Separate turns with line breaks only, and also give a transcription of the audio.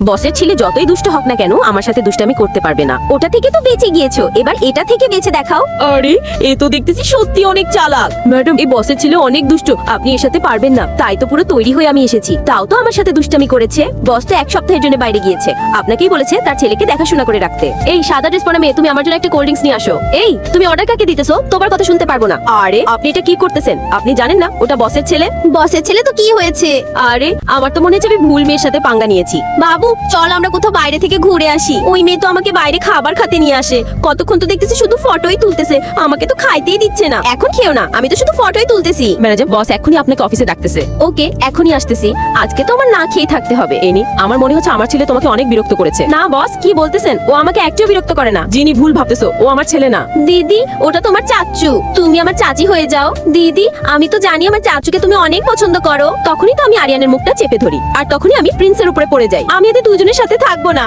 বসের ছেলে যতই দুষ্ট হোক না কেন আমার সাথে দুষ্টামি করতে পারবে না। ওটা থেকে তো বেঁচে গিয়েছো, এবার এটা থেকে বেঁচে দেখাও। আরে এ তো দেখতেছি সত্যি অনেক চালাক। ম্যাডাম এই বসের ছেলে অনেক দুষ্ট, আপনি এর সাথে পারবেন না। তাই তো পুরো তৈরি হয়ে আমি এসেছি, তাও তো আমার সাথে দুষ্টামি করেছে। বস তো 1 সপ্তাহের জন্য বাইরে গিয়েছে, আপনাকেই বলেছে তার ছেলেকে দেখাশোনা করে রাখতে। এই সাদা ড্রেস পরা মেয়ে, তুমি আমার জন্য একটা কোল্ড ড্রিঙ্কস নিয়ে আসো। এই তুমি অর্ডার কাকে দিতেছো? তোমার কথা শুনতে পারবো না। আরে আপনি এটা কি করতেছেন? আপনি জানেন না ওটা বসের ছেলে? বসের ছেলে তো কি হয়েছে? আরে আমার তো মনে হচ্ছে আমি ভুল মেয়ের সাথে পাঙ্গা নিয়েছি। বাবু চল আমরা কোথাও বাইরে থেকে ঘুরে আসি। ওই মেয়ে তো আমাকে বাইরে খাবার খেতে নিয়ে আসে, কতক্ষণ তো দেখতেছি শুধু ফটোই তুলতেছে, আমাকে তো খাইতেই দিচ্ছে না। এখন খেও না, আমি তো শুধু ফটোই তুলতেছি। ম্যানেজার বস এখনই আপনাকে অফিসে ডাকতেছে। ওকে এখনই আসতেছি, আজকে তো আমার না খেয়ে থাকতে হবে। এনি আমার মনে হচ্ছে আমার ছেলে তোমাকে অনেক বিরক্ত করেছে। না বস কি বলতেছেন, ও আমাকে একটু বিরক্ত করে না। যিনি ভুল ভাবতেছো, ও আমার ছেলে না। দিদি ওটা তোমার চাচু, তুমি আমার চাচি হয়ে যাও। দিদি আমি তো জানি আমার চাচুকে তুমি অনেক পছন্দ করো। তখনই তো আমি আরিয়ানের মুখটা চেপে ধরি, আর তখনই আমি প্রিন্সের উপরে পড়ে যাই। আমি এদের দুজনের সাথে থাকবো না।